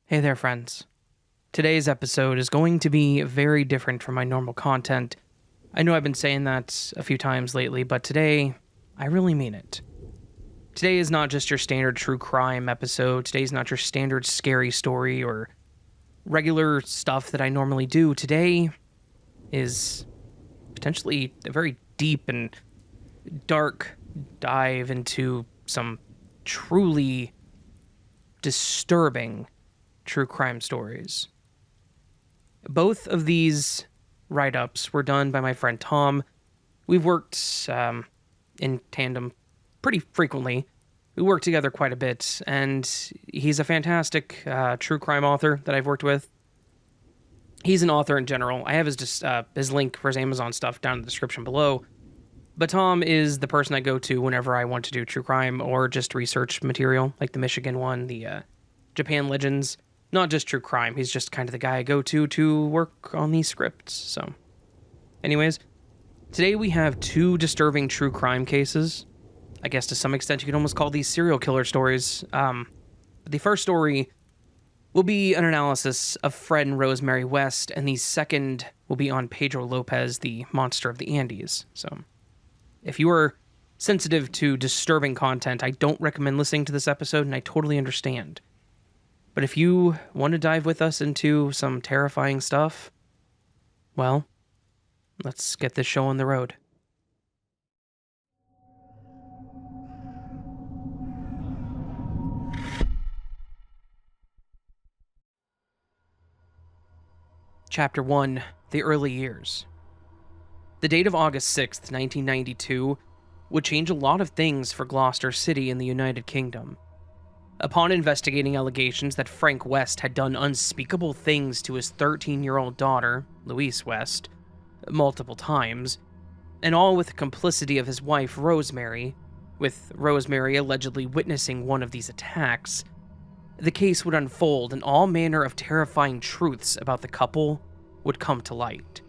Hey there, friends. Today's episode is going to be very different from my normal content. I know I've been saying that a few times lately, but today, I really mean it. Today is not just your standard true crime episode. Today's not your standard scary story or regular stuff that I normally do. Today is potentially a very deep and dark dive into some truly disturbing true crime stories. Both of these write-ups were done by my friend Tom. We've worked in tandem pretty frequently. We work together quite a bit, and he's a fantastic true crime author that I've worked with. He's an author in general. I have his link for his Amazon stuff down in the description below. But Tom is the person I go to whenever I want to do true crime or just research material, like the Michigan one, the Japan Legends. Not just true crime, he's just kind of the guy I go to work on these scripts. So, anyways, today we have two disturbing true crime cases. I guess to some extent you could almost call these serial killer stories. The first story will be an analysis of Fred and Rosemary West, and the second will be on Pedro Lopez, the monster of the Andes. So, if you are sensitive to disturbing content, I don't recommend listening to this episode, and I totally understand. But if you want to dive with us into some terrifying stuff, well, let's get this show on the road. Chapter 1, The Early Years. The date of August 6th, 1992, would change a lot of things for Gloucester City in the United Kingdom. Upon investigating allegations that Frank West had done unspeakable things to his 13-year-old daughter, Louise West, multiple times, and all with the complicity of his wife, Rosemary, with Rosemary allegedly witnessing one of these attacks, the case would unfold and all manner of terrifying truths about the couple would come to light.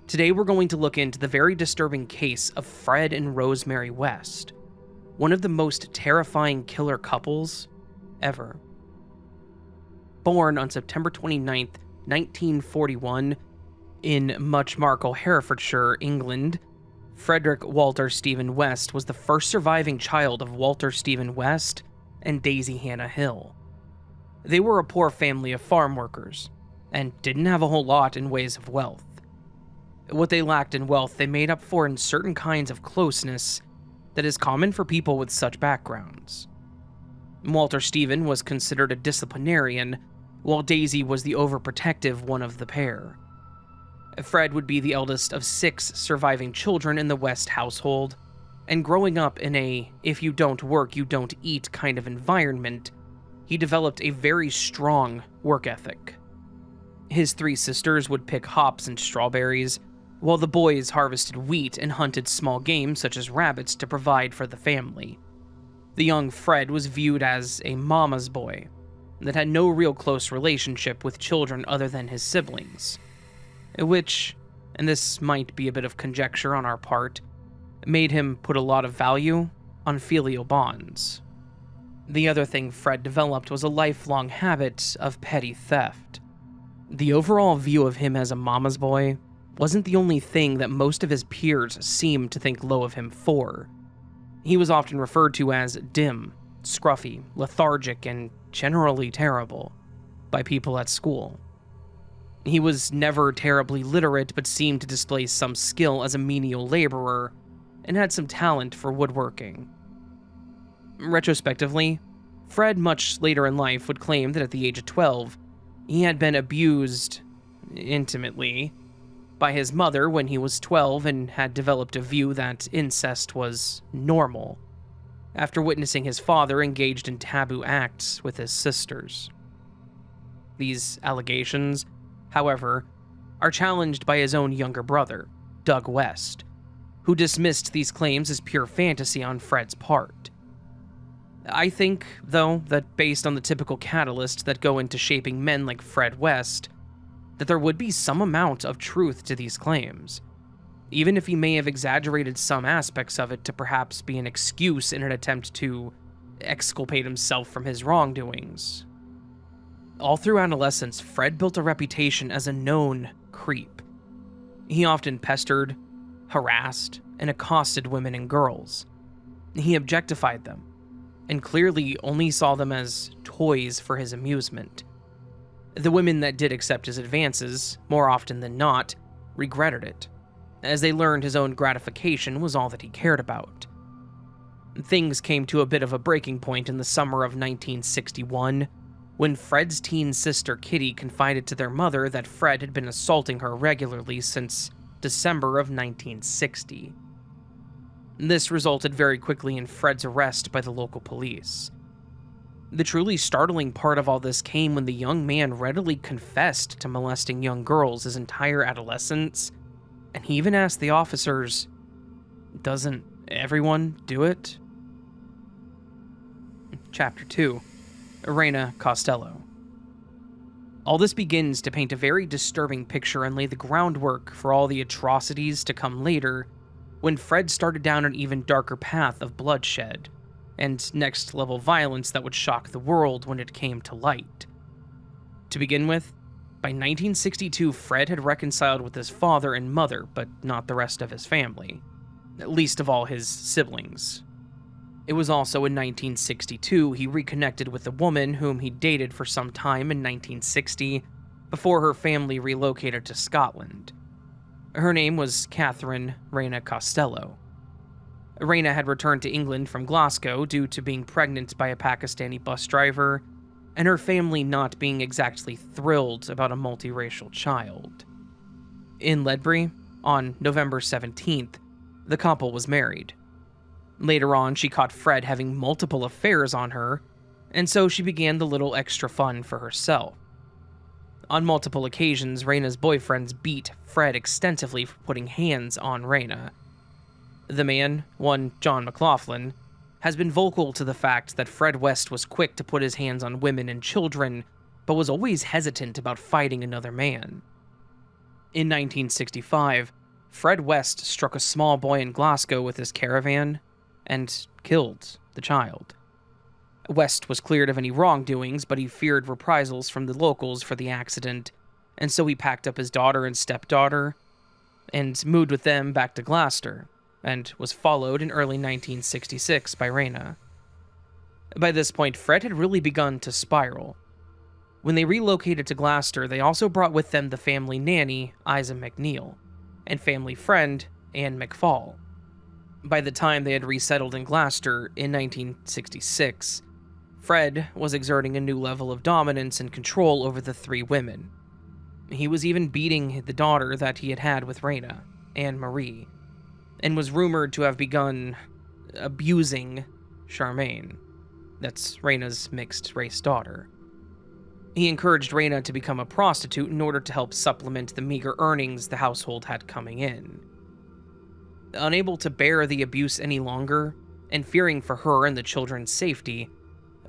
Today we're going to look into the very disturbing case of Fred and Rosemary West, one of the most terrifying killer couples ever. Born on September 29th, 1941, in Muchmarkel, Herefordshire, England, Frederick Walter Stephen West was the first surviving child of Walter Stephen West and Daisy Hannah Hill. They were a poor family of farm workers, and didn't have a whole lot in ways of wealth. What they lacked in wealth they made up for in certain kinds of closeness that is common for people with such backgrounds. Walter Stephen was considered a disciplinarian, while Daisy was the overprotective one of the pair. Fred would be the eldest of 6 surviving children in the West household, and growing up in a if you don't work, you don't eat kind of environment, he developed a very strong work ethic. His 3 sisters would pick hops and strawberries, while the boys harvested wheat and hunted small game such as rabbits to provide for the family. The young Fred was viewed as a mama's boy that had no real close relationship with children other than his siblings, which, and this might be a bit of conjecture on our part, made him put a lot of value on filial bonds. The other thing Fred developed was a lifelong habit of petty theft. The overall view of him as a mama's boy wasn't the only thing that most of his peers seemed to think low of him for. He was often referred to as dim, scruffy, lethargic, and generally terrible by people at school. He was never terribly literate, but seemed to display some skill as a menial laborer, and had some talent for woodworking. Retrospectively, Fred much later in life would claim that at the age of 12, he had been abused intimately by his mother when he was 12 and had developed a view that incest was normal, after witnessing his father engaged in taboo acts with his sisters. These allegations, however, are challenged by his own younger brother, Doug West, who dismissed these claims as pure fantasy on Fred's part. I think, though, that based on the typical catalysts that go into shaping men like Fred West, that there would be some amount of truth to these claims, even if he may have exaggerated some aspects of it to perhaps be an excuse in an attempt to exculpate himself from his wrongdoings. All through adolescence, Fred built a reputation as a known creep. He often pestered, harassed, and accosted women and girls. He objectified them, and clearly only saw them as toys for his amusement. The women that did accept his advances, more often than not, regretted it, as they learned his own gratification was all that he cared about. Things came to a bit of a breaking point in the summer of 1961, when Fred's teen sister Kitty confided to their mother that Fred had been assaulting her regularly since December of 1960. This resulted very quickly in Fred's arrest by the local police. The truly startling part of all this came when the young man readily confessed to molesting young girls his entire adolescence, and he even asked the officers, "Doesn't everyone do it?" Chapter 2. Reina Costello. All this begins to paint a very disturbing picture and lay the groundwork for all the atrocities to come later, when Fred started down an even darker path of bloodshed and next-level violence that would shock the world when it came to light. To begin with, by 1962, Fred had reconciled with his father and mother, but not the rest of his family, least of all his siblings. It was also in 1962 he reconnected with a woman whom he dated for some time in 1960, before her family relocated to Scotland. Her name was Catherine Reina Costello. Reina had returned to England from Glasgow due to being pregnant by a Pakistani bus driver, and her family not being exactly thrilled about a multiracial child. In Ledbury, on November 17th, the couple was married. Later on, she caught Fred having multiple affairs on her, and so she began the little extra fun for herself. On multiple occasions, Reina's boyfriends beat Fred extensively for putting hands on Reina. The man, one John McLaughlin, has been vocal to the fact that Fred West was quick to put his hands on women and children, but was always hesitant about fighting another man. In 1965, Fred West struck a small boy in Glasgow with his caravan and killed the child. West was cleared of any wrongdoings, but he feared reprisals from the locals for the accident, and so he packed up his daughter and stepdaughter and moved with them back to Gloucester, and was followed in early 1966 by Reina. By this point, Fred had really begun to spiral. When they relocated to Gloucester, they also brought with them the family nanny, Isa McNeil, and family friend, Anne McFall. By the time they had resettled in Gloucester in 1966, Fred was exerting a new level of dominance and control over the three women. He was even beating the daughter that he had had with Reina, Anne Marie, and was rumored to have begun abusing Charmaine. That's Reina's mixed-race daughter. He encouraged Reina to become a prostitute in order to help supplement the meager earnings the household had coming in. Unable to bear the abuse any longer, and fearing for her and the children's safety,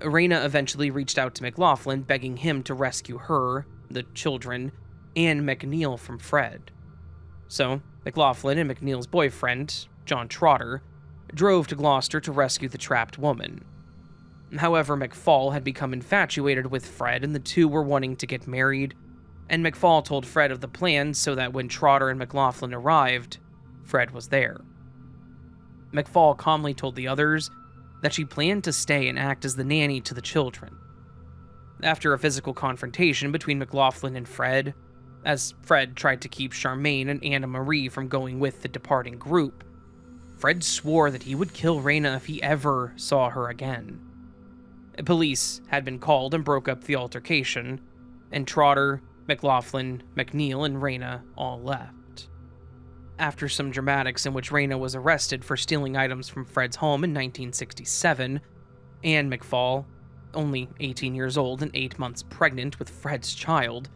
Reina eventually reached out to McLaughlin, begging him to rescue her, the children, and McNeil from Fred. So, McLaughlin and McNeil's boyfriend, John Trotter, drove to Gloucester to rescue the trapped woman. However, McFall had become infatuated with Fred, and the two were wanting to get married, and McFall told Fred of the plan so that when Trotter and McLaughlin arrived, Fred was there. McFall calmly told the others that she planned to stay and act as the nanny to the children. After a physical confrontation between McLaughlin and Fred, as Fred tried to keep Charmaine and Anna Marie from going with the departing group, Fred swore that he would kill Reina if he ever saw her again. Police had been called and broke up the altercation, and Trotter, McLaughlin, McNeil, and Reina all left. After some dramatics in which Reina was arrested for stealing items from Fred's home in 1967, Anne McFall, only 18 years old and 8 months pregnant with Fred's child,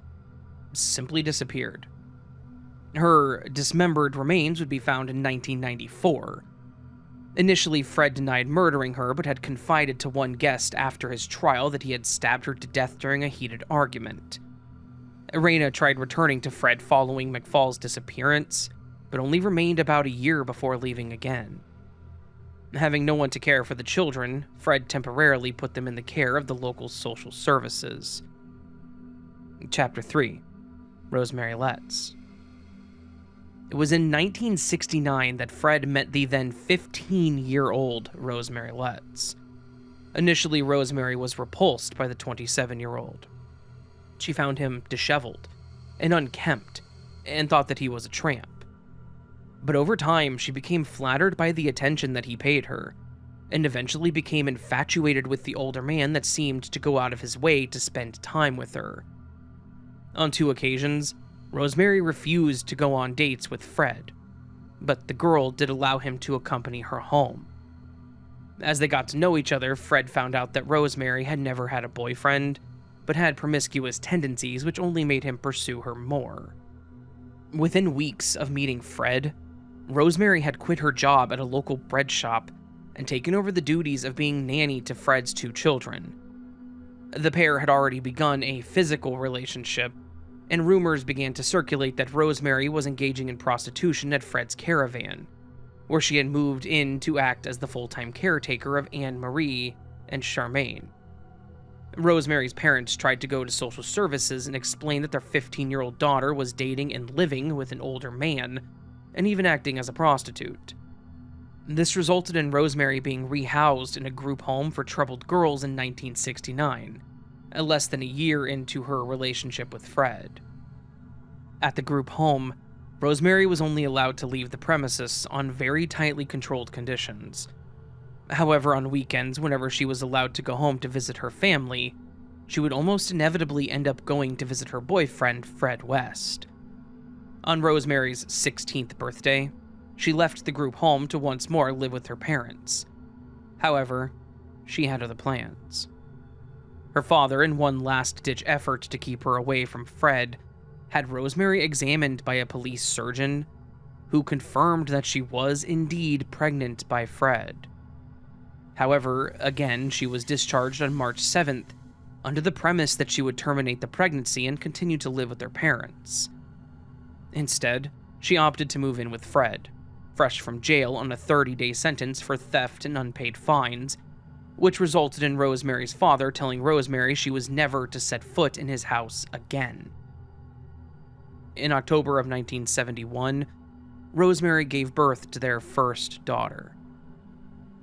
simply disappeared. Her dismembered remains would be found in 1994. Initially, Fred denied murdering her, but had confided to one guest after his trial that he had stabbed her to death during a heated argument. Reina tried returning to Fred following McFall's disappearance, but only remained about a year before leaving again. Having no one to care for the children, Fred temporarily put them in the care of the local social services. Chapter 3. Rosemary Letts. It was in 1969 that Fred met the then 15-year-old Rosemary Letts. Initially, Rosemary was repulsed by the 27-year-old. She found him disheveled and unkempt and thought that he was a tramp. But over time, she became flattered by the attention that he paid her, and eventually became infatuated with the older man that seemed to go out of his way to spend time with her. On 2 occasions, Rosemary refused to go on dates with Fred, but the girl did allow him to accompany her home. As they got to know each other, Fred found out that Rosemary had never had a boyfriend, but had promiscuous tendencies which only made him pursue her more. Within weeks of meeting Fred, Rosemary had quit her job at a local bread shop and taken over the duties of being nanny to Fred's 2 children. The pair had already begun a physical relationship, and rumors began to circulate that Rosemary was engaging in prostitution at Fred's caravan, where she had moved in to act as the full-time caretaker of Anne Marie and Charmaine. Rosemary's parents tried to go to social services and explain that their 15-year-old daughter was dating and living with an older man, and even acting as a prostitute. This resulted in Rosemary being rehoused in a group home for troubled girls in 1969, less than a year into her relationship with Fred. At the group home, Rosemary was only allowed to leave the premises on very tightly controlled conditions. However, on weekends, whenever she was allowed to go home to visit her family, she would almost inevitably end up going to visit her boyfriend, Fred West. On Rosemary's 16th birthday, she left the group home to once more live with her parents. However, she had other plans. Her father, in one last-ditch effort to keep her away from Fred, had Rosemary examined by a police surgeon who confirmed that she was indeed pregnant by Fred. However, again, she was discharged on March 7th under the premise that she would terminate the pregnancy and continue to live with her parents. Instead, she opted to move in with Fred, fresh from jail on a 30-day sentence for theft and unpaid fines, which resulted in Rosemary's father telling Rosemary she was never to set foot in his house again. In October of 1971, Rosemary gave birth to their first daughter.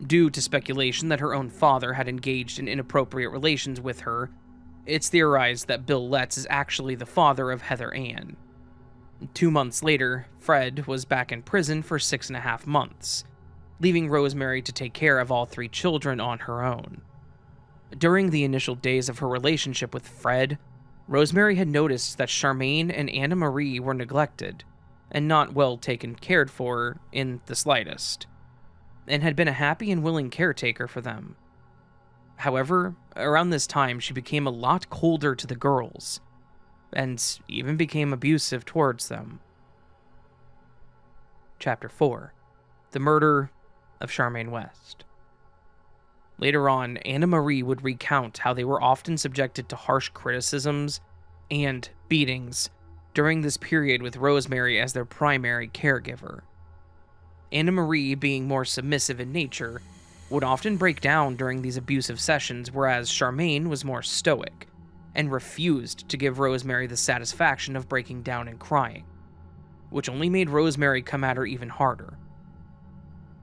Due to speculation that her own father had engaged in inappropriate relations with her, it's theorized that Bill Letts is actually the father of Heather Ann. 2 months later, Fred was back in prison for 6.5 months, leaving Rosemary to take care of all 3 children on her own. During the initial days of her relationship with Fred, Rosemary had noticed that Charmaine and Anna Marie were neglected and not well taken cared for in the slightest, and had been a happy and willing caretaker for them. However, around this time she became a lot colder to the girls, and even became abusive towards them. Chapter 4. The Murder of Charmaine West. Later on, Anna Marie would recount how they were often subjected to harsh criticisms and beatings during this period with Rosemary as their primary caregiver. Anna Marie, being more submissive in nature, would often break down during these abusive sessions, whereas Charmaine was more stoic and refused to give Rosemary the satisfaction of breaking down and crying, which only made Rosemary come at her even harder.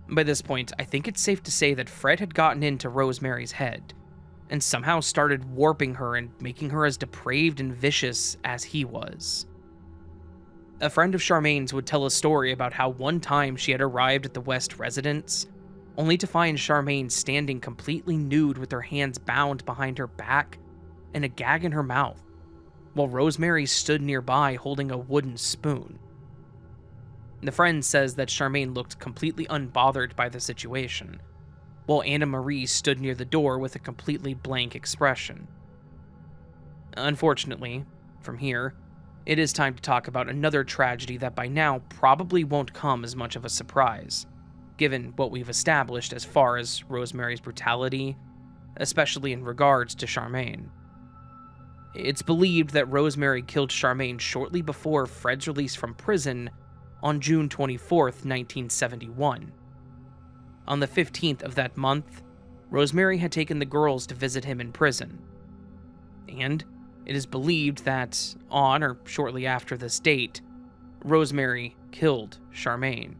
By this point, I think it's safe to say that Fred had gotten into Rosemary's head, and somehow started warping her and making her as depraved and vicious as he was. A friend of Charmaine's would tell a story about how one time she had arrived at the West residence, only to find Charmaine standing completely nude with her hands bound behind her back and a gag in her mouth, while Rosemary stood nearby holding a wooden spoon. The friend says that Charmaine looked completely unbothered by the situation, while Anna Marie stood near the door with a completely blank expression. Unfortunately, from here, it is time to talk about another tragedy that by now probably won't come as much of a surprise, given what we've established as far as Rosemary's brutality, especially in regards to Charmaine. It's believed that Rosemary killed Charmaine shortly before Fred's release from prison on June 24th, 1971. On the 15th of that month, Rosemary had taken the girls to visit him in prison. And It is believed that on or shortly after this date, Rosemary killed Charmaine.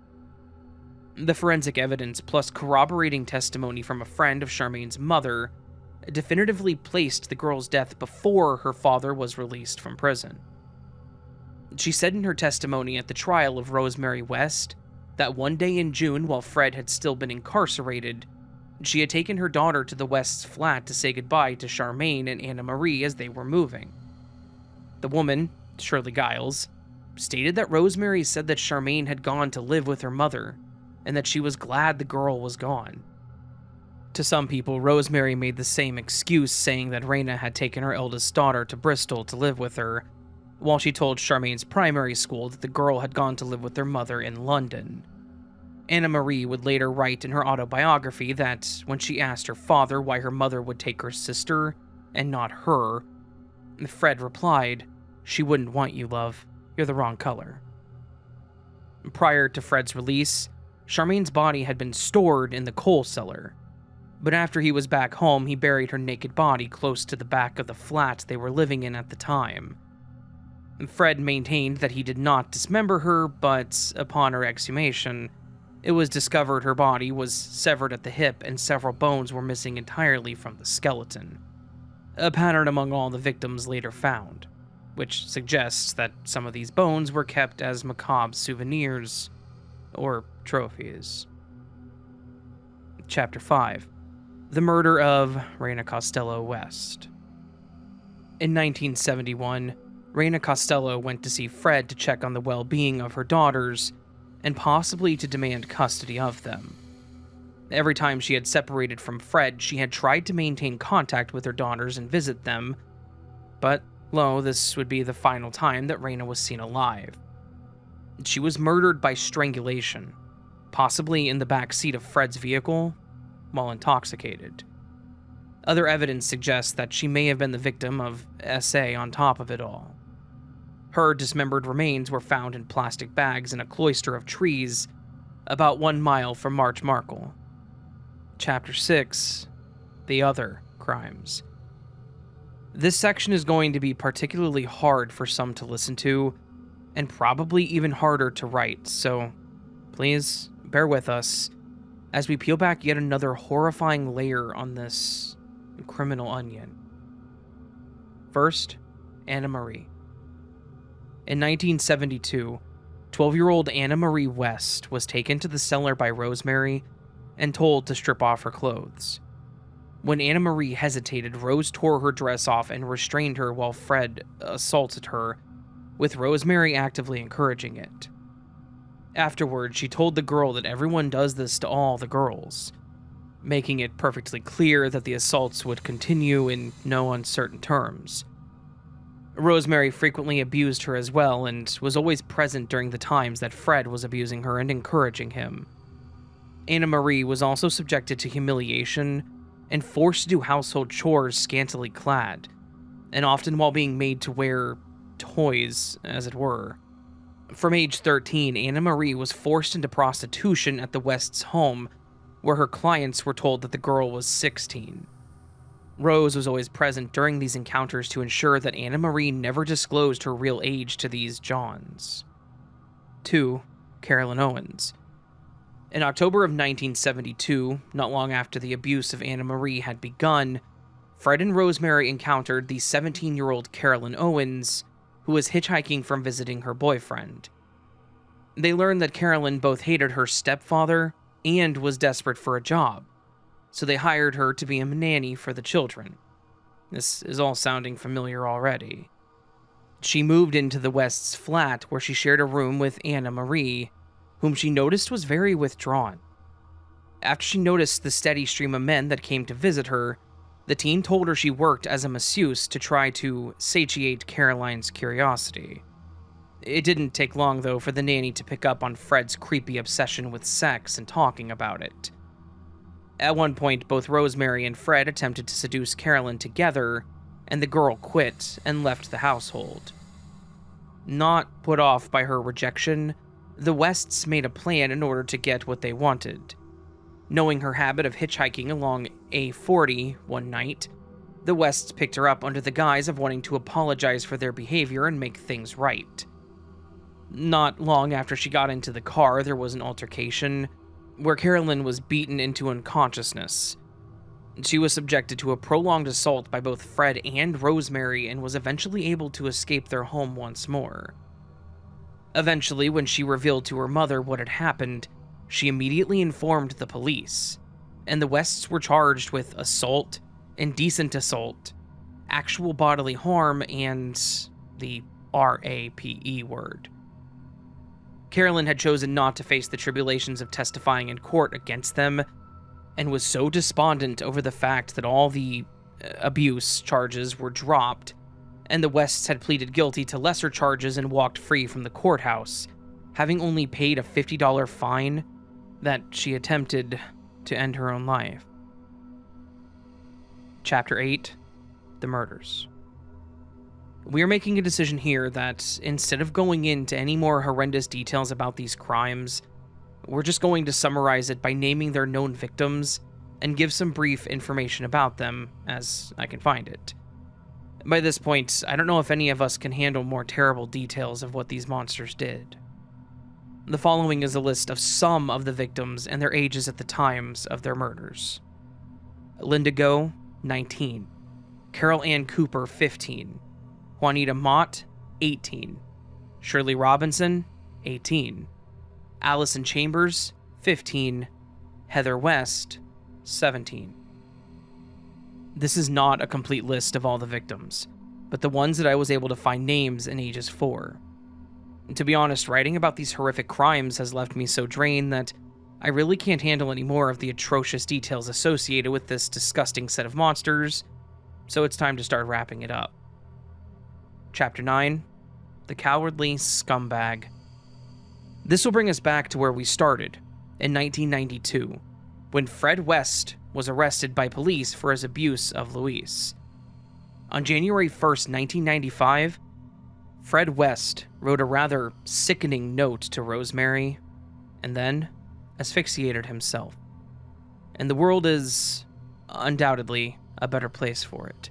The forensic evidence plus corroborating testimony from a friend of Charmaine's mother definitively placed the girl's death before her father was released from prison. She said in her testimony at the trial of Rosemary West that one day in June, while Fred had still been incarcerated, she had taken her daughter to the West's flat to say goodbye to Charmaine and Anna Marie as they were moving. The woman, Shirley Giles, stated that Rosemary said that Charmaine had gone to live with her mother and that she was glad the girl was gone. To some people, Rosemary made the same excuse, saying that Raina had taken her eldest daughter to Bristol to live with her, while she told Charmaine's primary school that the girl had gone to live with their mother in London. Anna Marie would later write in her autobiography that when she asked her father why her mother would take her sister and not her, Fred replied, "She wouldn't want you, love. You're the wrong color." Prior to Fred's release, Charmaine's body had been stored in the coal cellar, but after he was back home, he buried her naked body close to the back of the flat they were living in at the time. Fred maintained that he did not dismember her, but upon her exhumation, it was discovered her body was severed at the hip and several bones were missing entirely from the skeleton, a pattern among all the victims later found, which suggests that some of these bones were kept as macabre souvenirs or trophies. Chapter 5. The Murder of Raina Costello West. In 1971, Raina Costello went to see Fred to check on the well-being of her daughters and possibly to demand custody of them. Every time she had separated from Fred, she had tried to maintain contact with her daughters and visit them, but, this would be the final time that Raina was seen alive. She was murdered by strangulation, possibly in the back seat of Fred's vehicle, while intoxicated. Other evidence suggests that she may have been the victim of SA on top of it all. Her dismembered remains were found in plastic bags in a cloister of trees about 1 mile from March Markle. Chapter 6. The Other Crimes. This section is going to be particularly hard for some to listen to, and probably even harder to write, so please bear with us as we peel back yet another horrifying layer on this criminal onion. First, Anna Marie. In 1972, 12-year-old Anna Marie West was taken to the cellar by Rosemary and told to strip off her clothes. When Anna Marie hesitated, Rose tore her dress off and restrained her while Fred assaulted her, with Rosemary actively encouraging it. Afterward, she told the girl that everyone does this to all the girls, making it perfectly clear that the assaults would continue in no uncertain terms. Rosemary frequently abused her as well and was always present during the times that Fred was abusing her and encouraging him. Anna Marie was also subjected to humiliation and forced to do household chores scantily clad, and often while being made to wear toys, as it were. From age 13, Anna Marie was forced into prostitution at the West's home, where her clients were told that the girl was 16. Rose was always present during these encounters to ensure that Anna Marie never disclosed her real age to these Johns. 2. Carolyn Owens. In October of 1972, not long after the abuse of Anna Marie had begun, Fred and Rosemary encountered the 17-year-old Carolyn Owens, who was hitchhiking from visiting her boyfriend. They learned that Carolyn both hated her stepfather and was desperate for a job, so they hired her to be a nanny for the children. This is all sounding familiar already. She moved into the West's flat where she shared a room with Anna Marie, whom she noticed was very withdrawn. After she noticed the steady stream of men that came to visit her, the teen told her she worked as a masseuse to try to satiate Caroline's curiosity. It didn't take long, though, for the nanny to pick up on Fred's creepy obsession with sex and talking about it. At one point, both Rosemary and Fred attempted to seduce Carolyn together, and the girl quit and left the household. Not put off by her rejection, the Wests made a plan in order to get what they wanted. Knowing her habit of hitchhiking along A40 one night, The Wests picked her up under the guise of wanting to apologize for their behavior and make things right. Not long after she got into the car, there was an altercation where Carolyn was beaten into unconsciousness. She was subjected to a prolonged assault by both Fred and Rosemary and was eventually able to escape their home once more. Eventually, when she revealed to her mother what had happened, she immediately informed the police, and the Wests were charged with assault, indecent assault, actual bodily harm, and the RAPE word. Carolyn had chosen not to face the tribulations of testifying in court against them, and was so despondent over the fact that all the abuse charges were dropped, and the Wests had pleaded guilty to lesser charges and walked free from the courthouse, having only paid a $50 fine, that she attempted to end her own life. Chapter 8: The Murders. We are making a decision here that, instead of going into any more horrendous details about these crimes, we're just going to summarize it by naming their known victims and give some brief information about them as I can find it. By this point, I don't know if any of us can handle more terrible details of what these monsters did. The following is a list of some of the victims and their ages at the times of their murders. Linda Go, 19. Carol Ann Cooper, 15. Juanita Mott, 18. Shirley Robinson, 18. Allison Chambers, 15. Heather West, 17. This is not a complete list of all the victims, but the ones that I was able to find names and ages for. And to be honest, writing about these horrific crimes has left me so drained that I really can't handle any more of the atrocious details associated with this disgusting set of monsters, so it's time to start wrapping it up. Chapter 9: The Cowardly Scumbag. This will bring us back to where we started, in 1992, when Fred West was arrested by police for his abuse of Louise. On January 1st, 1995, Fred West wrote a rather sickening note to Rosemary, and then asphyxiated himself. And the world is undoubtedly a better place for it.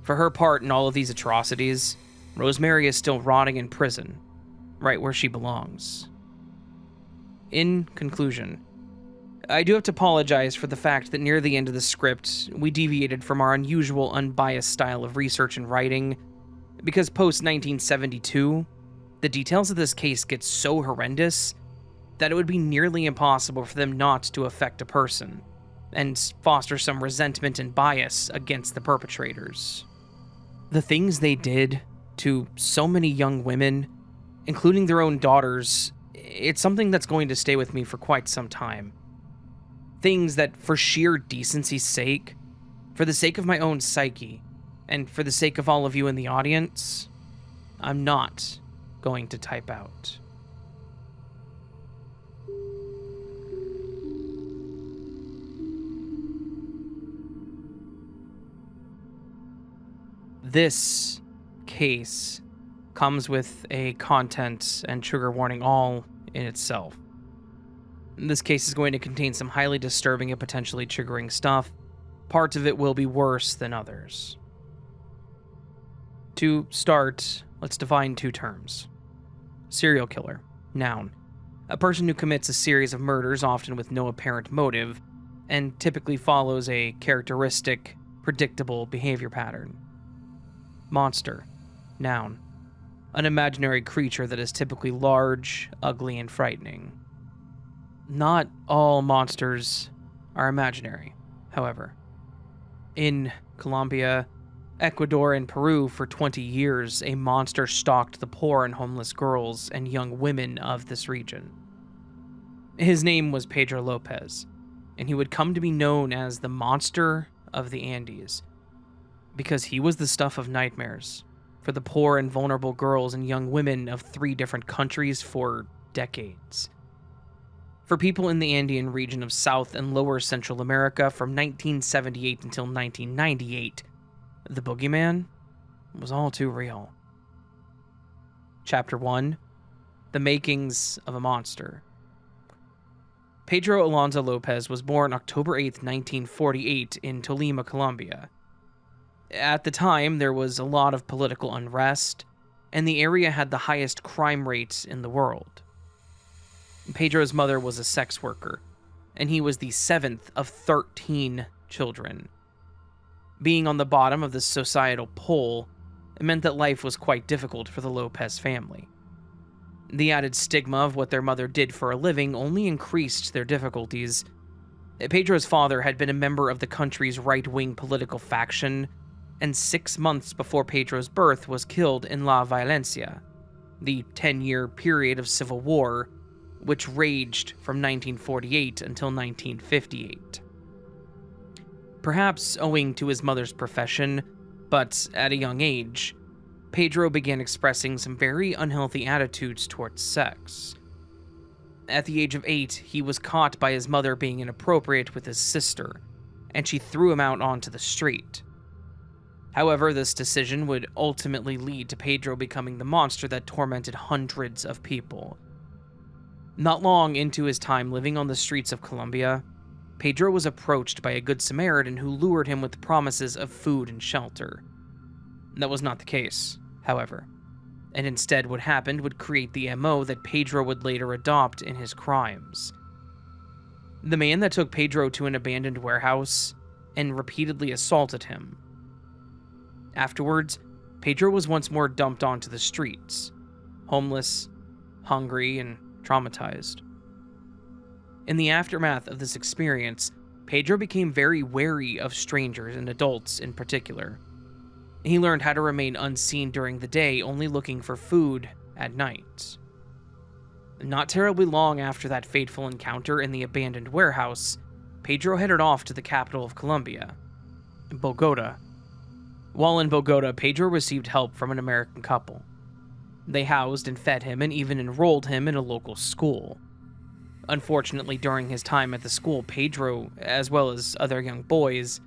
For her part in all of these atrocities, Rosemary is still rotting in prison, right where she belongs. In conclusion, I do have to apologize for the fact that near the end of the script, we deviated from our unusual unbiased style of research and writing, because post-1972, the details of this case get so horrendous that it would be nearly impossible for them not to affect a person, and foster some resentment and bias against the perpetrators. The things they did to so many young women, including their own daughters, it's something that's going to stay with me for quite some time. Things that, for sheer decency's sake, for the sake of my own psyche, and for the sake of all of you in the audience, I'm not going to type out. This case comes with a content and trigger warning all in itself. This case is going to contain some highly disturbing and potentially triggering stuff. Parts of it will be worse than others. To start, let's define two terms. Serial killer, noun. A person who commits a series of murders, often with no apparent motive, and typically follows a characteristic, predictable behavior pattern. Monster, noun. An imaginary creature that is typically large, ugly, and frightening. Not all monsters are imaginary, however. In Colombia, Ecuador, and Peru for 20 years, a monster stalked the poor and homeless girls and young women of this region. His name was Pedro Lopez, and he would come to be known as the Monster of the Andes, because he was the stuff of nightmares for the poor and vulnerable girls and young women of 3 different countries for decades. For people in the Andean region of South and Lower Central America from 1978 until 1998, the boogeyman was all too real. Chapter 1: The Makings of a Monster. Pedro Alonso Lopez was born October 8, 1948 in Tolima, Colombia. At the time, there was a lot of political unrest, and the area had the highest crime rates in the world. Pedro's mother was a sex worker, and he was the 7th of 13 children. Being on the bottom of the societal pole, it meant that life was quite difficult for the Lopez family. The added stigma of what their mother did for a living only increased their difficulties. Pedro's father had been a member of the country's right-wing political faction, and 6 months before Pedro's birth was killed in La Violencia, the 10-year period of civil war, which raged from 1948 until 1958. Perhaps owing to his mother's profession, but at a young age, Pedro began expressing some very unhealthy attitudes towards sex. At the age of 8, he was caught by his mother being inappropriate with his sister, and she threw him out onto the street. However, this decision would ultimately lead to Pedro becoming the monster that tormented hundreds of people. Not long into his time living on the streets of Colombia, Pedro was approached by a good Samaritan who lured him with promises of food and shelter. That was not the case, however, and instead what happened would create the MO that Pedro would later adopt in his crimes. The man that took Pedro to an abandoned warehouse and repeatedly assaulted him. Afterwards, Pedro was once more dumped onto the streets, homeless, hungry, and traumatized. In the aftermath of this experience, Pedro became very wary of strangers and adults in particular. He learned how to remain unseen during the day, only looking for food at night. Not terribly long after that fateful encounter in the abandoned warehouse, Pedro headed off to the capital of Colombia, Bogota. While in Bogota, Pedro received help from an American couple. They housed and fed him and even enrolled him in a local school. Unfortunately, during his time at the school, Pedro, as well as other young boys,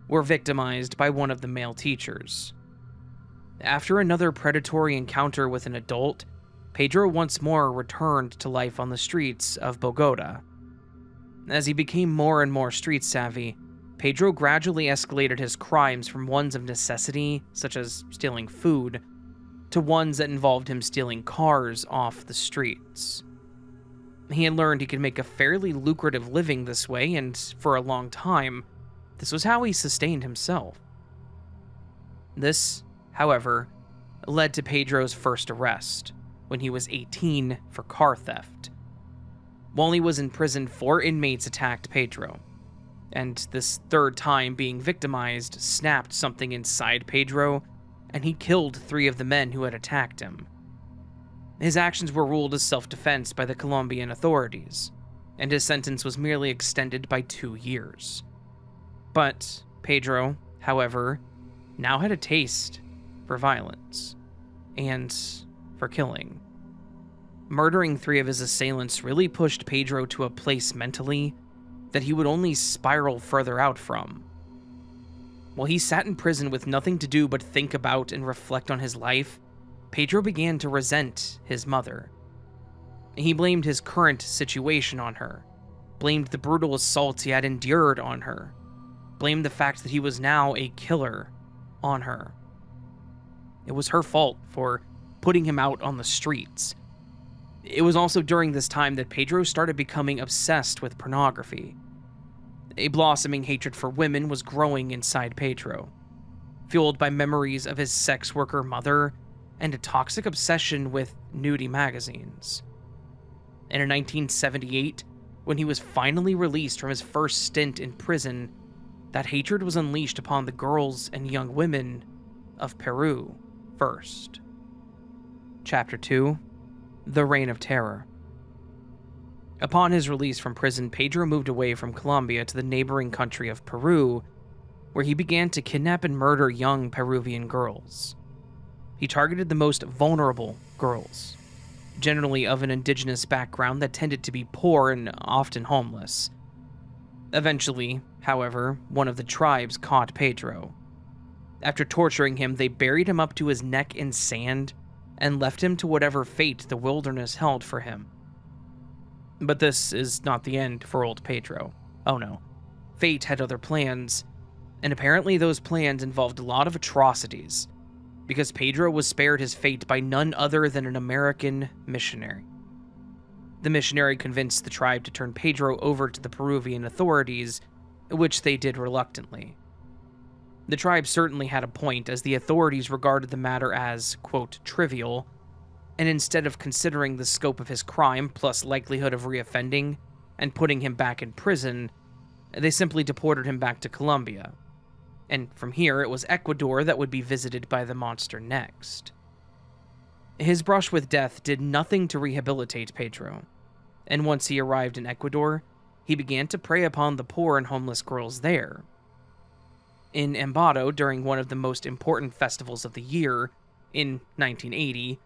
were victimized by one of the male teachers. After another predatory encounter with an adult, Pedro once more returned to life on the streets of Bogota. As he became more and more street savvy, Pedro gradually escalated his crimes from ones of necessity, such as stealing food, to ones that involved him stealing cars off the streets. He had learned he could make a fairly lucrative living this way, and for a long time, this was how he sustained himself. This, however, led to Pedro's first arrest, when he was 18 for car theft. While he was in prison, 4 inmates attacked Pedro, and this third time being victimized snapped something inside Pedro, and he killed 3 of the men who had attacked him. His actions were ruled as self-defense by the Colombian authorities, and his sentence was merely extended by 2 years. But Pedro, however, now had a taste for violence, and for killing. Murdering 3 of his assailants really pushed Pedro to a place mentally that he would only spiral further out from. While he sat in prison with nothing to do but think about and reflect on his life, Pedro began to resent his mother. He blamed his current situation on her, blamed the brutal assaults he had endured on her, blamed the fact that he was now a killer on her. It was her fault for putting him out on the streets. It was also during this time that Pedro started becoming obsessed with pornography. A blossoming hatred for women was growing inside Pedro, fueled by memories of his sex worker mother and a toxic obsession with nudie magazines. And in 1978, when he was finally released from his first stint in prison, that hatred was unleashed upon the girls and young women of Peru first. Chapter 2: The Reign of Terror. Upon his release from prison, Pedro moved away from Colombia to the neighboring country of Peru, where he began to kidnap and murder young Peruvian girls. He targeted the most vulnerable girls, generally of an indigenous background that tended to be poor and often homeless. Eventually, however, one of the tribes caught Pedro. After torturing him, they buried him up to his neck in sand and left him to whatever fate the wilderness held for him. But this is not the end for old Pedro. Oh no. Fate had other plans, And apparently those plans involved a lot of atrocities, because Pedro was spared his fate by none other than an American missionary. The missionary convinced the tribe to turn Pedro over to the Peruvian authorities, which they did reluctantly. The tribe certainly had a point, as the authorities regarded the matter as, quote, trivial, and instead of considering the scope of his crime plus likelihood of reoffending and putting him back in prison, they simply deported him back to Colombia. And from here, it was Ecuador that would be visited by the monster next. His brush with death did nothing to rehabilitate Pedro, and once he arrived in Ecuador, he began to prey upon the poor and homeless girls there. In Ambato, during one of the most important festivals of the year, in 1980,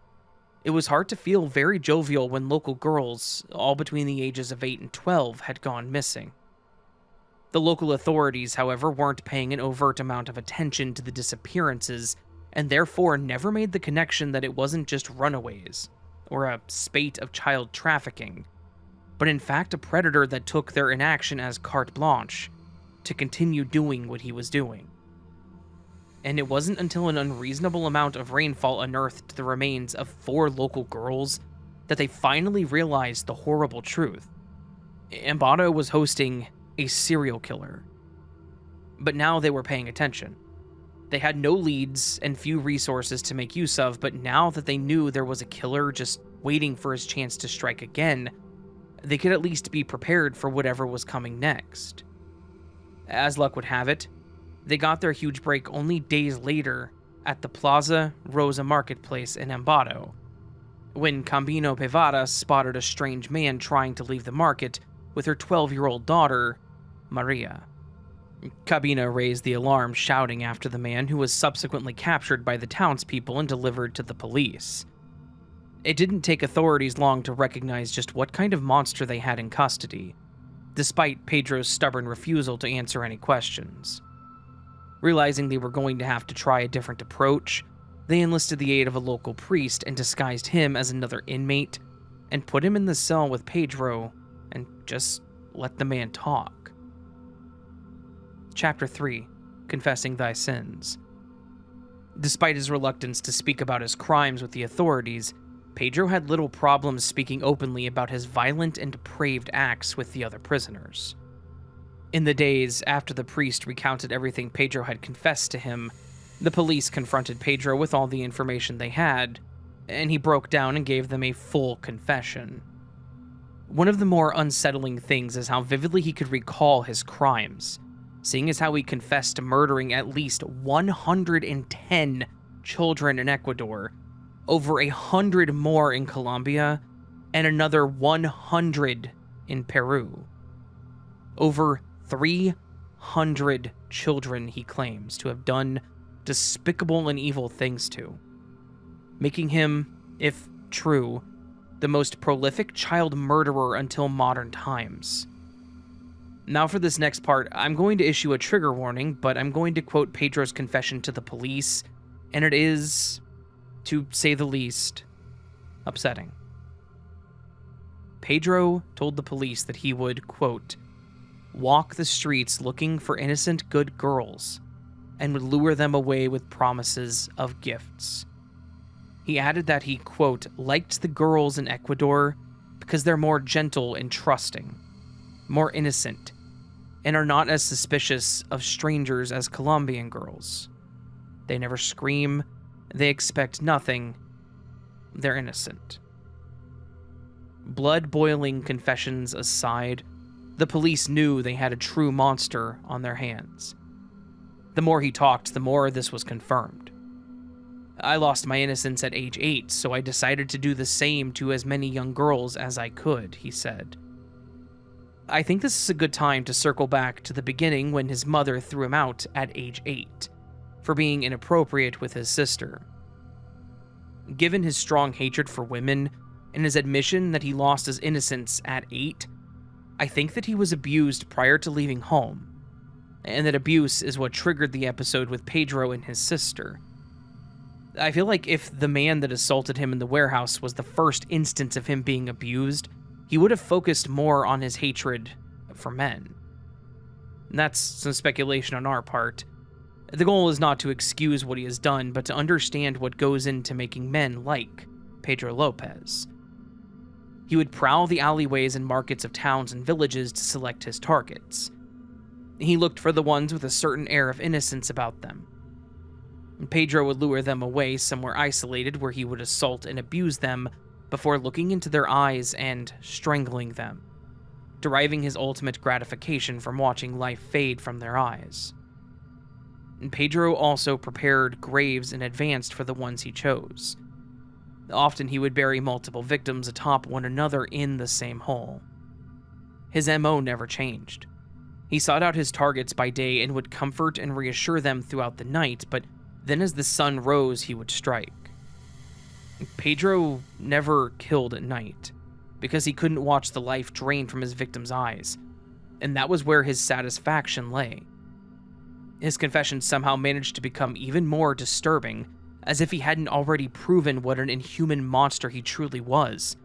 it was hard to feel very jovial when local girls, all between the ages of 8 and 12, had gone missing. The local authorities, however, weren't paying an overt amount of attention to the disappearances, and therefore never made the connection that it wasn't just runaways, or a spate of child trafficking, but in fact a predator that took their inaction as carte blanche to continue doing what he was doing. And it wasn't until an unreasonable amount of rainfall unearthed the remains of 4 local girls that they finally realized the horrible truth. Ambato was hosting a serial killer. But now they were paying attention. They had no leads and few resources to make use of, but now that they knew there was a killer just waiting for his chance to strike again, they could at least be prepared for whatever was coming next. As luck would have it, they got their huge break only days later at the Plaza Rosa marketplace in Ambato, when Cambino Pevara spotted a strange man trying to leave the market with her 12-year-old daughter, Maria. Cambino raised the alarm, shouting after the man, who was subsequently captured by the townspeople and delivered to the police. It didn't take authorities long to recognize just what kind of monster they had in custody, despite Pedro's stubborn refusal to answer any questions. Realizing they were going to have to try a different approach, they enlisted the aid of a local priest and disguised him as another inmate and put him in the cell with Pedro and just let the man talk. Chapter 3: Confessing Thy Sins. Despite his reluctance to speak about his crimes with the authorities, Pedro had little problems speaking openly about his violent and depraved acts with the other prisoners. In the days after the priest recounted everything Pedro had confessed to him, the police confronted Pedro with all the information they had, and he broke down and gave them a full confession. One of the more unsettling things is how vividly he could recall his crimes, seeing as how he confessed to murdering at least 110 children in Ecuador, over 100 more in Colombia, and another 100 in Peru. Over 300 children he claims to have done despicable and evil things to, making him, if true, the most prolific child murderer until modern times. Now for this next part, I'm going to issue a trigger warning, but I'm going to quote Pedro's confession to the police, and it is, to say the least, upsetting. Pedro told the police that he would, quote, walk the streets looking for innocent good girls and would lure them away with promises of gifts. He added that he, quote, liked the girls in Ecuador because they're more gentle and trusting, more innocent, and are not as suspicious of strangers as Colombian girls. They never scream, they expect nothing, they're innocent. Blood-boiling confessions aside, the police knew they had a true monster on their hands. The more he talked, the more this was confirmed. I lost my innocence at age 8, so I decided to do the same to as many young girls as I could, he said. I think this is a good time to circle back to the beginning when his mother threw him out at age 8 for being inappropriate with his sister. Given his strong hatred for women and his admission that he lost his innocence at 8, I think that he was abused prior to leaving home, and that abuse is what triggered the episode with Pedro and his sister. I feel like if the man that assaulted him in the warehouse was the first instance of him being abused, he would have focused more on his hatred for men. And that's some speculation on our part, The goal is not to excuse what he has done, but to understand what goes into making men like Pedro Lopez. He would prowl the alleyways and markets of towns and villages to select his targets. He looked for the ones with a certain air of innocence about them. Pedro would lure them away somewhere isolated where he would assault and abuse them before looking into their eyes and strangling them, deriving his ultimate gratification from watching life fade from their eyes. Pedro also prepared graves in advance for the ones he chose. Often he would bury multiple victims atop one another in the same hole. His MO never changed. He sought out his targets by day and would comfort and reassure them throughout the night, but then as the sun rose, he would strike. Pedro never killed at night, because he couldn't watch the life drain from his victims' eyes, and that was where his satisfaction lay. His confession somehow managed to become even more disturbing, as if he hadn't already proven what an inhuman monster he truly was,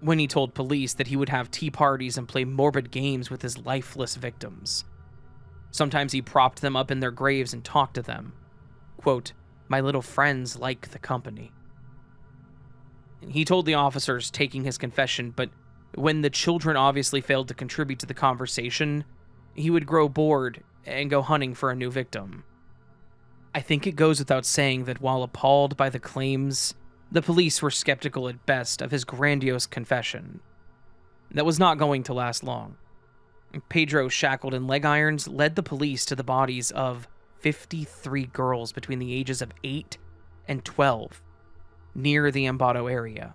when he told police that he would have tea parties and play morbid games with his lifeless victims. Sometimes he propped them up in their graves and talked to them. Quote, "My little friends like the company." He told the officers taking his confession, but when the children obviously failed to contribute to the conversation, he would grow bored and go hunting for a new victim. I think it goes without saying that while appalled by the claims, the police were skeptical at best of his grandiose confession. That was not going to last long. Pedro, shackled in leg irons, led the police to the bodies of 53 girls between the ages of 8 and 12, near the Ambato area.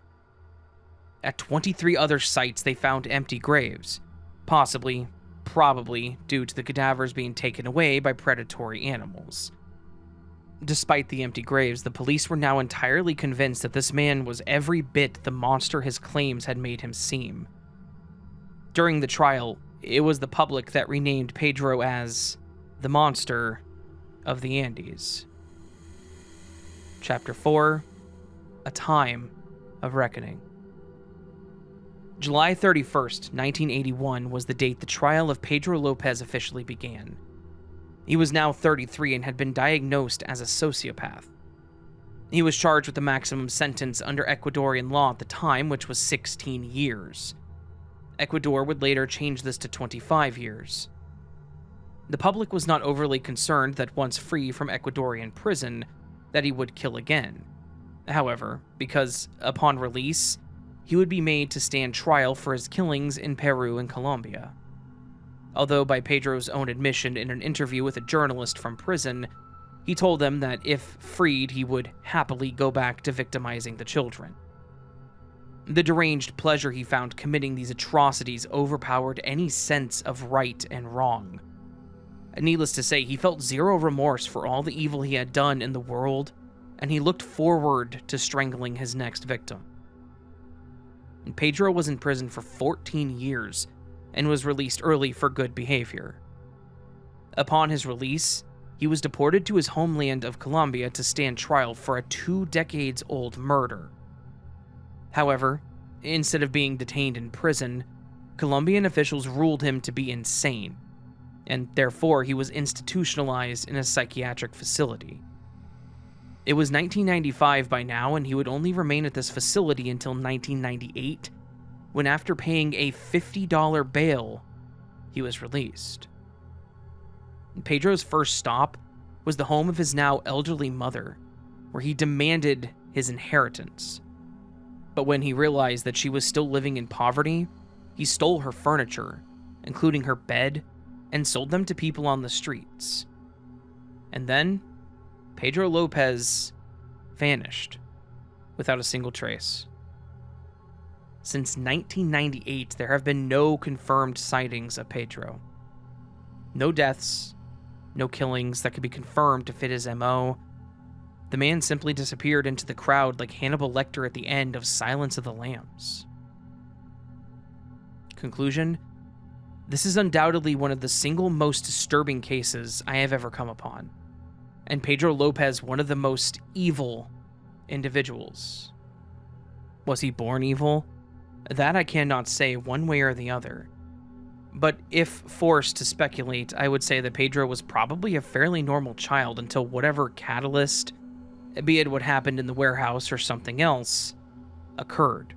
At 23 other sites, they found empty graves, probably due to the cadavers being taken away by predatory animals. Despite the empty graves, the police were now entirely convinced that this man was every bit the monster his claims had made him seem. During the trial, it was the public that renamed Pedro as the Monster of the Andes. Chapter 4: A Time of Reckoning. July 31st, 1981 was the date the trial of Pedro Lopez officially began. He was now 33 and had been diagnosed as a sociopath. He was charged with the maximum sentence under Ecuadorian law at the time, which was 16 years. Ecuador would later change this to 25 years. The public was not overly concerned that once free from Ecuadorian prison, that he would kill again. However, because upon release, he would be made to stand trial for his killings in Peru and Colombia. Although by Pedro's own admission in an interview with a journalist from prison, he told them that if freed, he would happily go back to victimizing the children. The deranged pleasure he found committing these atrocities overpowered any sense of right and wrong. Needless to say, he felt zero remorse for all the evil he had done in the world, and he looked forward to strangling his next victim. Pedro was in prison for 14 years and was released early for good behavior. Upon his release, he was deported to his homeland of Colombia to stand trial for a 2-decades-old murder. However, instead of being detained in prison, Colombian officials ruled him to be insane, and therefore he was institutionalized in a psychiatric facility. It was 1995 by now, and he would only remain at this facility until 1998, when after paying a $50 bail, he was released. Pedro's first stop was the home of his now elderly mother, where he demanded his inheritance. But when he realized that she was still living in poverty, he stole her furniture, including her bed, and sold them to people on the streets. And then, Pedro Lopez vanished without a single trace. Since 1998, there have been no confirmed sightings of Pedro. No deaths, no killings that could be confirmed to fit his MO. The man simply disappeared into the crowd like Hannibal Lecter at the end of Silence of the Lambs. Conclusion: this is undoubtedly one of the single most disturbing cases I have ever come upon, and Pedro Lopez one of the most evil individuals. Was he born evil? That I cannot say one way or the other. But if forced to speculate, I would say that Pedro was probably a fairly normal child until whatever catalyst, be it what happened in the warehouse or something else, occurred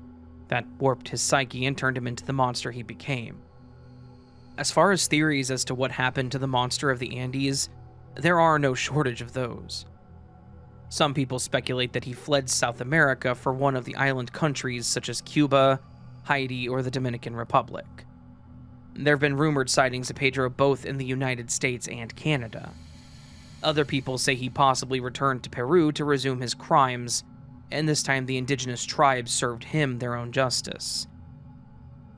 that warped his psyche and turned him into the monster he became. As far as theories as to what happened to the monster of the Andes, there are no shortage of those. Some people speculate that he fled South America for one of the island countries such as Cuba, Haiti, or the Dominican Republic. There have been rumored sightings of Pedro both in the United States and Canada. Other people say he possibly returned to Peru to resume his crimes, and this time the indigenous tribes served him their own justice.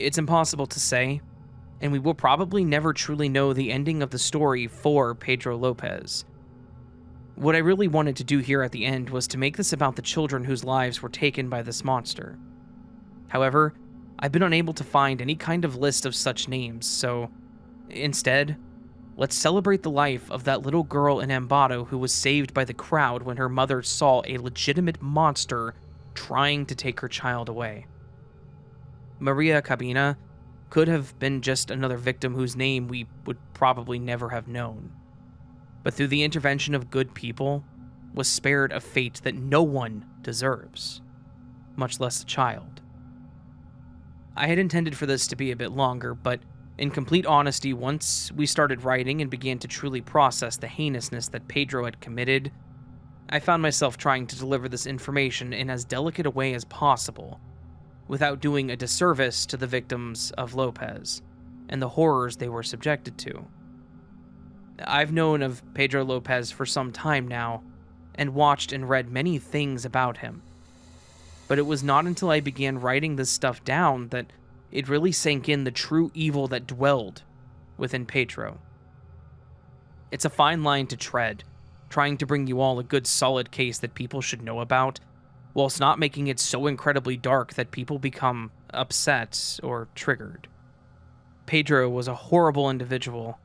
It's impossible to say, and we will probably never truly know the ending of the story for Pedro Lopez. What I really wanted to do here at the end was to make this about the children whose lives were taken by this monster. However, I've been unable to find any kind of list of such names, so instead, let's celebrate the life of that little girl in Ambato who was saved by the crowd when her mother saw a legitimate monster trying to take her child away. Maria Cabina could have been just another victim whose name we would probably never have known, but through the intervention of good people, was spared a fate that no one deserves, much less a child. I had intended for this to be a bit longer, but in complete honesty, once we started writing and began to truly process the heinousness that Pedro had committed, I found myself trying to deliver this information in as delicate a way as possible, without doing a disservice to the victims of Lopez and the horrors they were subjected to. I've known of Pedro Lopez for some time now, and watched and read many things about him. But it was not until I began writing this stuff down that it really sank in the true evil that dwelled within Pedro. It's a fine line to tread, trying to bring you all a good solid case that people should know about, whilst not making it so incredibly dark that people become upset or triggered. Pedro was a horrible individual,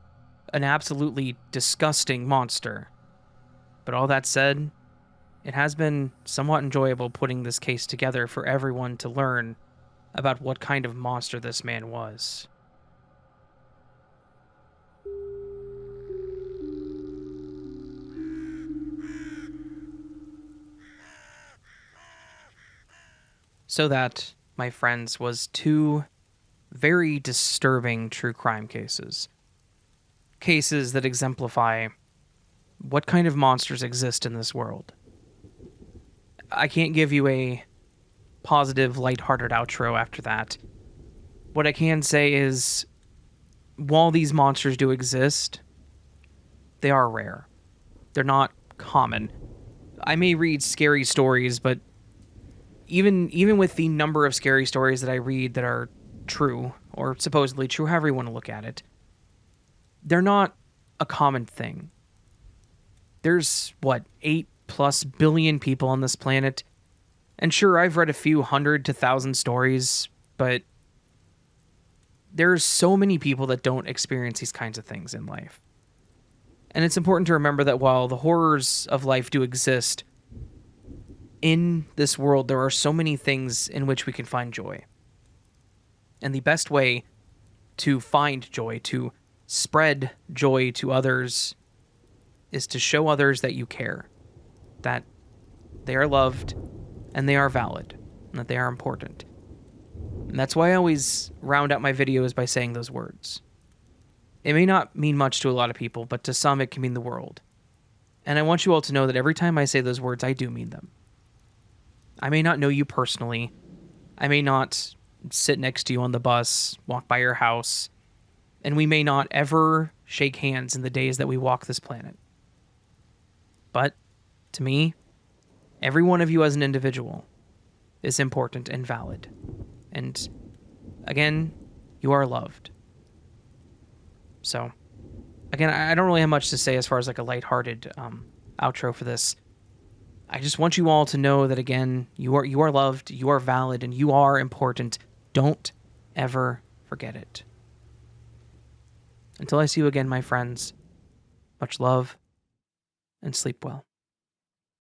an absolutely disgusting monster. But all that said, it has been somewhat enjoyable putting this case together for everyone to learn about what kind of monster this man was. So that, my friends, was two very disturbing true crime cases. Cases that exemplify what kind of monsters exist in this world. I can't give you a positive, lighthearted outro after that. What I can say is, while these monsters do exist, they are rare. They're not common. I may read scary stories, but even with the number of scary stories that I read that are true, or supposedly true, however you want to look at it, they're not a common thing. There's, 8+ billion people on this planet. And sure, I've read a few 100 to 1,000 stories, but there's so many people that don't experience these kinds of things in life. And it's important to remember that while the horrors of life do exist, in this world there are so many things in which we can find joy. And the best way to find joy, to spread joy to others, is to show others that you care, that they are loved, and they are valid, and that they are important. And that's why I always round out my videos by saying those words. It may not mean much to a lot of people, but to some it can mean the world. And I want you all to know that every time I say those words, I do mean them. I may not know you personally. I may not sit next to you on the bus, walk by your house, and we may not ever shake hands in the days that we walk this planet. But, to me, every one of you as an individual is important and valid. And, again, you are loved. So, again, I don't really have much to say as far as like a lighthearted outro for this. I just want you all to know that, again, you are loved, you are valid, and you are important. Don't ever forget it. Until I see you again, my friends, much love and sleep well.